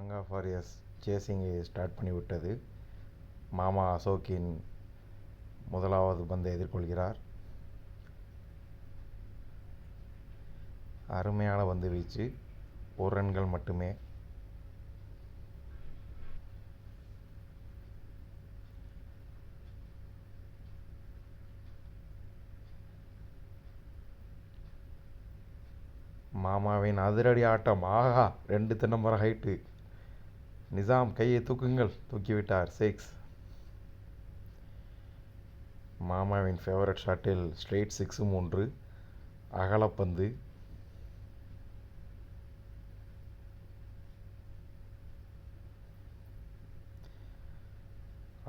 மாங்கா ஃபாரியஸ் சேசிங்கை ஸ்டார்ட் பண்ணிவிட்டது. மாமா அசோக்கின் முதலாவது பந்தை எதிர்கொள்கிறார். அருமையான பந்து வீச்சு, 1 ரன்கள் மட்டுமே. மாமாவின் அதிரடி ஆட்டம், ஆஹா, 2 தென்னமர ஹைட்டு. நிசாம் கையை தூக்குங்கள், தூக்கிவிட்டார், 6. மாமாவின் ஃபேவரட் ஷாட்டில் ஸ்ட்ரெயிட் 6ம் 1, அகலப்பந்து.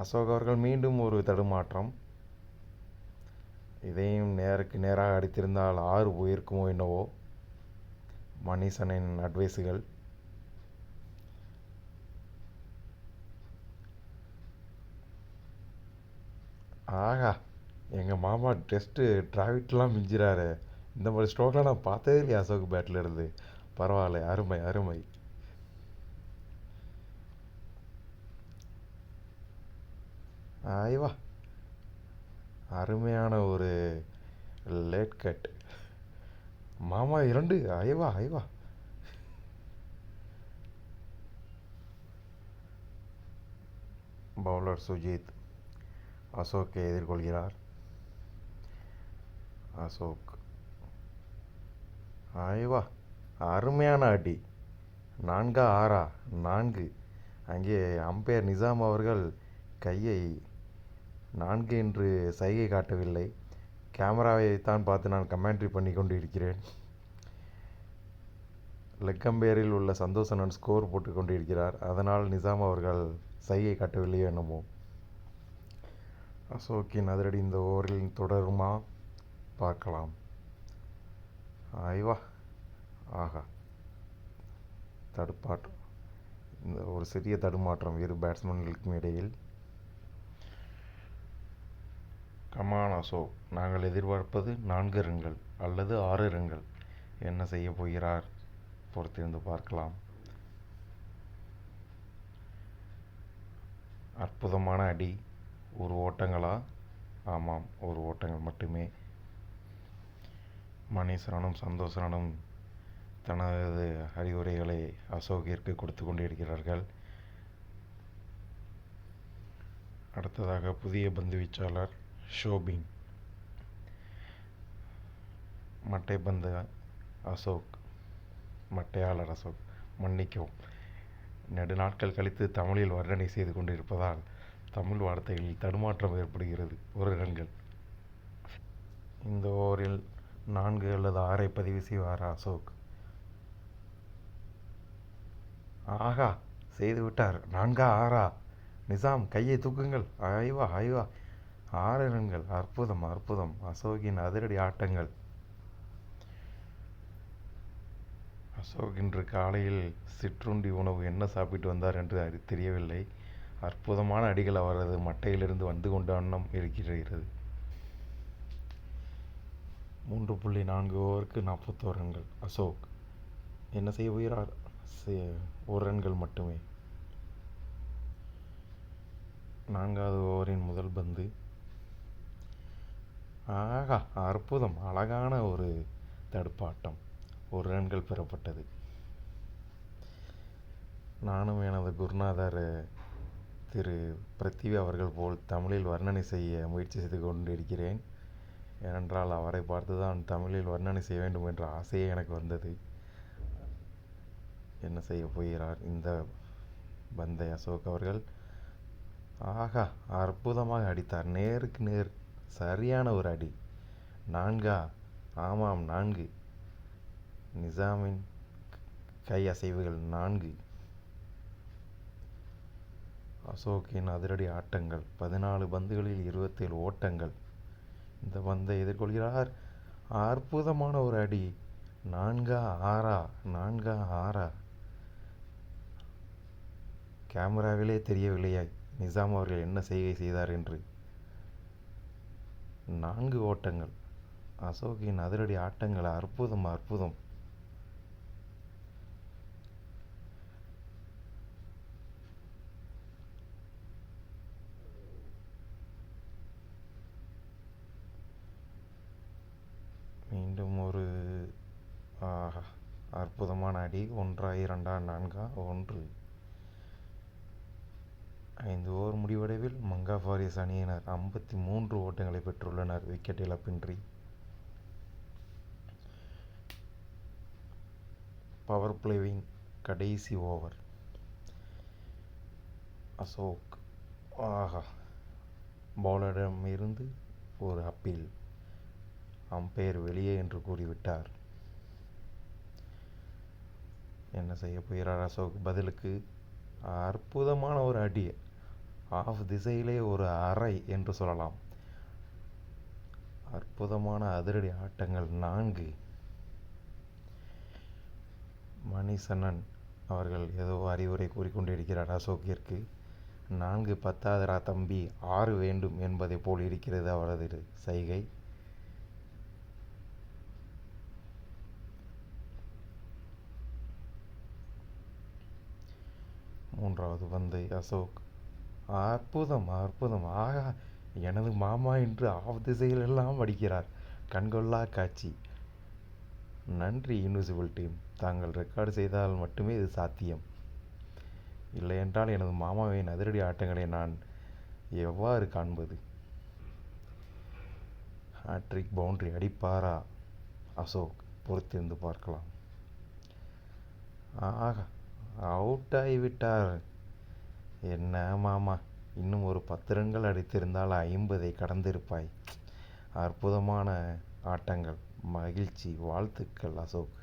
அசோக் அவர்கள் மீண்டும் ஒரு தடுமாற்றம். இதையும் நேருக்கு நேராக அடித்திருந்தால் 6 போயிருக்குமோ என்னவோ. மணிசனின் அட்வைஸுகள். ஆகா, எங்கள் மாமா டெஸ்ட்டு டிராவிட்லாம் மிஞ்சிறாரு. இந்த மாதிரி ஸ்ட்ரோக்லாம் நான் பார்த்ததே இல்லையா அசோக் பேட்டில் இருந்து. பரவாயில்ல, அருமை அருமை. ஆய்வா, அருமையான ஒரு லேட் கட். மாமா 2, ஐவா ஐவா. பவுலர் சுஜித் அசோக்கை எதிர்கொள்கிறார். அசோக், ஐவா, அருமையான அடி. 4 6 4. அங்கே அம்பையர் நிசாம் அவர்கள் கையை 4 என்று சைகை காட்டவில்லை. கேமராவை தான் பார்த்து நான் கமெண்ட்ரி பண்ணி கொண்டு இருக்கிறேன். லெக் அம்பையரில் உள்ள சந்தோஷனன் ஸ்கோர் போட்டு கொண்டு இருக்கிறார். அதனால் நிசாம் அவர்கள் சைகை காட்டவில்லையோ என்னமோ. அசோக்கின் அதிரடி இந்த ஓவரில் தொடருமா? பார்க்கலாம். ஐவா, ஆஹா, தடுப்பாட்டம். இந்த ஒரு சிறிய தடுமாற்றம் இரு பேட்ஸ்மேன்களுக்கும் இடையில். கமான் அசோக், நாங்கள் எதிர்பார்ப்பது 4 ரன்கள் அல்லது 6 ரன்கள். என்ன செய்ய போகிறார்? பொறுத்திருந்து பார்க்கலாம். அற்புதமான அடி. 1 ஓட்டங்களா? ஆமாம், 1 ஓட்டங்கள் மட்டுமே. மணீஸ்வரனும் சந்தோஷனும் தனது அறிவுரைகளை அசோக்கிற்கு கொடுத்து கொண்டிருக்கிறார்கள். அடுத்ததாக புதிய பந்து வீச்சாளர் ஷோபின். மட்டை பந்து அசோக், மட்டையாளர் அசோக், மன்னிக்கவும். நெடுநாட்கள் கழித்து தமிழில் வர்ணனை செய்து கொண்டிருப்பதால் தமிழ் வார்த்தைகளில் தடுமாற்றம் ஏற்படுகிறது. 1 ரன்கள். இந்த ஓவரில் 4 அல்லது 6 பதிவு செய்வார் அசோக். ஆகா, செய்துவிட்டார். 4 6. நிசாம் கையை தூக்குங்கள், ஐவா ஐவா. 6 ரன்கள். அற்புதம் அற்புதம். அசோக்கின் அதிரடி ஆட்டங்கள். அசோக் இன்று காலையில் சிற்றுண்டி உணவு என்ன சாப்பிட்டு வந்தார் என்று தெரியவில்லை. அற்புதமான அடிகள் அவரது மட்டையிலிருந்து வந்து கொண்ட வண்ணம் இருக்கிறது. 3.4 ஓவருக்கு 41 ரன்கள். அசோக் என்ன செய்ய போகிறார்? 1 ரன்கள் மட்டுமே. 4வது ஓவரின் முதல் பந்து. ஆகா, அற்புதம். அழகான ஒரு தடுப்பாட்டம். 1 ரன்கள் பெறப்பட்டது. நானும் எனது குருநாதர் திரு பிருத்திவி அவர்கள் போல் தமிழில் வர்ணனை செய்ய முயற்சி செய்து கொண்டிருக்கிறேன். ஏனென்றால் அவரை பார்த்து தான் தமிழில் வர்ணனை செய்ய வேண்டும் என்ற ஆசையே எனக்கு வந்தது. என்ன செய்ய போகிறார் இந்த பந்தை அசோக் அவர்கள்? ஆகா, அற்புதமாக அடித்தார். நேருக்கு நேர் சரியான ஒரு அடி. 4. ஆமாம், 4. நிசாமின் கை அசைவுகள் 4. அசோக்கின் அதிரடி ஆட்டங்கள். 14 பந்துகளில் 27 ஓட்டங்கள். இந்த பந்தை எதிர்கொள்கிறார். அற்புதமான ஒரு அடி. 4 6 4 6. கேமராவிலே தெரியவில்லையா நிசாம் அவர்கள் என்ன செய்கை செய்தார் என்று. 4 ஓட்டங்கள். அசோக்கின் அதிரடி ஆட்டங்கள். அற்புதம் அற்புதம். அடி 1 2 4 1. 5 ஓவர் முடிவடைவில் மங்கா வாரியர்ஸ் அணியினர் 53 ஓட்டங்களை பெற்றுள்ளனர் விக்கெட் இழப்பின்றி. பவர் பிளேவின் கடைசி ஓவர். அசோக் பவுலரிடம் இருந்து ஒரு அப்பீல். அம்பையர் வெளியே என்று கூறிவிட்டார். என்ன செய்ய போகிறார் அசோக்? பதிலுக்கு அற்புதமான ஒரு அடி, ஆஃப் திசையிலே ஒரு அறை என்று சொல்லலாம். அற்புதமான அதிரடி ஆட்டங்கள் 4. மணிசன்னன் அவர்கள் ஏதோ அறிவுரை கூறிக்கொண்டிருக்கிறார் அசோக்கிற்கு. 4 பத்தாதரா தம்பி, 6 வேண்டும் என்பதை போல் இருக்கிறது அவரது சைகை. மூன்றாவது பந்தை அசோக் அற்புதம் அற்புதம், ஆகா எனது மாமா என்று ஆஃப் திசையிலெல்லாம் அடிக்கிறார். கண்கொள்ளா காட்சி. நன்றி இன்விசிபிள் டீம், தாங்கள் ரெக்கார்டு செய்தால் மட்டுமே இது சாத்தியம். இல்லையென்றால் எனது மாமாவின் அதிரடி ஆட்டங்களை நான் எவ்வாறு காண்பது? ஹாட்ரிக் பவுண்டரி அடிப்பாரா அசோக்? பொறுத்திருந்து பார்க்கலாம். ஆகா, அவுட் ஆகிவிட்டார். என்ன மாமா, இன்னும் ஒரு 10 ரன்கள் அடித்திருந்தால் 50ஐ கடந்திருப்பாய். அற்புதமான ஆட்டங்கள், மகிழ்ச்சி, வாழ்த்துக்கள் அசோக்.